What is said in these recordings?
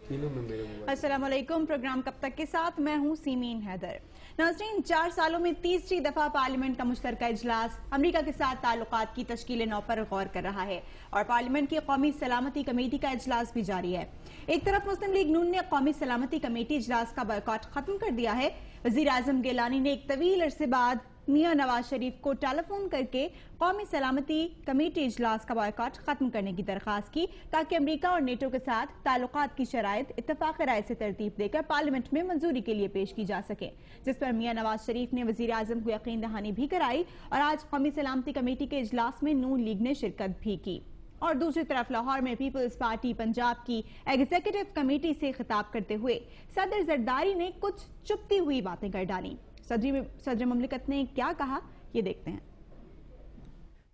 अस्सलाम वालेकुम। प्रोग्राम कब तक के साथ मैं हूं सीमीन हैदर। नाज़रीन, 4 सालों में तीसरी दफा पार्लियामेंट का मुश्तरका इजलास अमरीका के साथ ताल्लुकात की तश्कील नौ पर गौर कर रहा है और पार्लियामेंट की कौमी सलामती कमेटी का इजलास भी जारी है। एक तरफ मुस्लिम लीग नून ने कौमी सलामती कमेटी इजलास का बॉयकॉट खत्म कर दिया है। वजीर आजम गिलानी ने एक तवील अरसे बाद मियां नवाज शरीफ को टेलीफोन करके कौमी सलामती कमेटी इजलास का बॉयकॉट खत्म करने की दरखास्त की ताकि अमरीका और नेटो के साथ ताल्लुकात की शराइत इत्तफाक राय से तरतीब देकर पार्लियामेंट में मंजूरी के लिए पेश की जा सके, जिस पर मियां नवाज शरीफ ने वजीर आजम को यकीन दहानी भी कराई और आज कौमी सलामती कमेटी के इजलास में नून लीग ने शिरकत भी की। और दूसरी तरफ लाहौर में पीपल्स पार्टी पंजाब की एग्जीक्यूटिव कमेटी से खिताब करते हुए सदर जरदारी ने कुछ चुपती हुई बातें कर डाली। सदर ममलिकत ने क्या कहा, ये देखते हैं।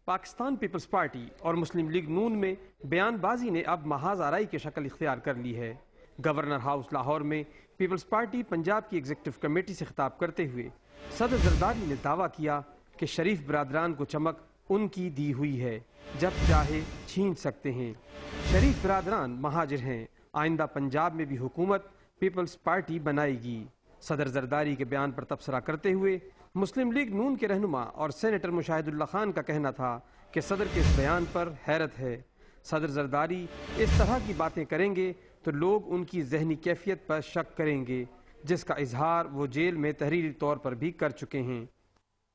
पाकिस्तान पीपल्स पार्टी और मुस्लिम लीग नून में बयानबाजी ने अब महाज आराई की शक्ल इख्तियार कर ली है। गवर्नर हाउस लाहौर में पीपल्स पार्टी पंजाब की एग्जीक्यूटिव कमेटी से खिताब करते हुए सदर जरदारी ने दावा किया कि शरीफ बरादरान को चमक उनकी दी हुई है, जब चाहे छीन सकते हैं। शरीफ बरादरान महाजिर हैं, आइंदा पंजाब में भी हुकूमत पीपल्स पार्टी बनाएगी। सदर जरदारी के बयान पर तबसरा करते हुए मुस्लिम लीग नून के रहनुमा और सेनेटर मुशाहिदुल्लाह खान का कहना था कि सदर के इस बयान पर हैरत है। सदर जरदारी इस तरह की बातें करेंगे तो लोग उनकी जहनी कैफियत पर शक करेंगे, जिसका इजहार वो जेल में तहरीरी तौर पर भी कर चुके हैं।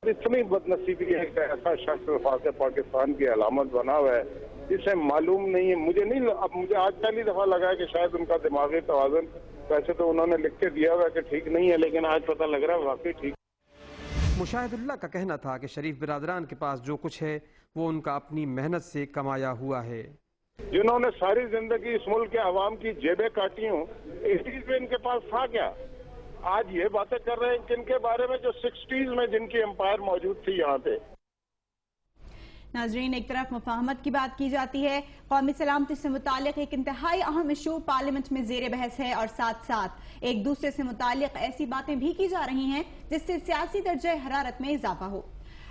इतनी बदनसीबी है कि ऐसा शख्स वफाक पाकिस्तान की अलामत बना हुआ है, जिसे मालूम नहीं है। मुझे आज पहली दफा लगा है कि शायद उनका दिमागी तवाज़ुन, वैसे तो उन्होंने लिख के दिया हुआ कि ठीक नहीं है, लेकिन आज पता लग रहा है वाकई ठीक। मुशाहिदुल्लाह का कहना था कि शरीफ बिरादरान के पास जो कुछ है वो उनका अपनी मेहनत से कमाया हुआ है। जिन्होंने सारी जिंदगी इस मुल्क के अवाम की जेबें काटी हों, इस चीज में इनके पास था क्या? आज ये बातें कर रहे हैं किनके बारे में जो 60s में जिनकी एम्पायर मौजूद थी यहाँ पे। नाजरीन, एक तरफ मुफाहमत की बात की जाती है, कौमी सलामती से मुतालिक एक इंतहाई अहम इशू पार्लियामेंट में जेर बहस है और साथ साथ एक दूसरे से मुतालिक ऐसी बातें भी की जा रही हैं जिससे सियासी दर्जे हरारत में इजाफा हो।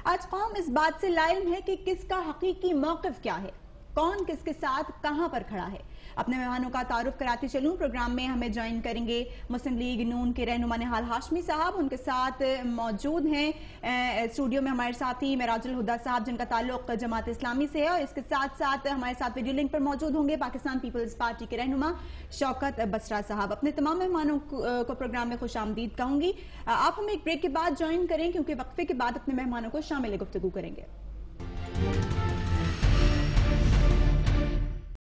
आज कौम इस बात से लाइल्म है कि किसका हकीकी मौक़िफ़ क्या है, कौन किसके साथ कहां पर खड़ा है। अपने मेहमानों का तारुफ कराती चलूं। प्रोग्राम में हमें ज्वाइन करेंगे मुस्लिम लीग नून के रहनुमा निहाल हाशमी साहब, उनके साथ मौजूद हैं स्टूडियो में हमारे साथी मेराजुल हुदा साहब, जिनका ताल्लुक जमात इस्लामी से है, और इसके साथ साथ हमारे साथ वीडियो लिंक पर मौजूद होंगे पाकिस्तान पीपल्स पार्टी के रहनुमा शौकत बसरा साहब। अपने तमाम मेहमानों को प्रोग्राम में खुश आमदीद कहूंगी। आप हमें एक ब्रेक के बाद ज्वाइन करें क्योंकि वक्फे के बाद अपने मेहमानों को शामिल गुफ्तगू करेंगे।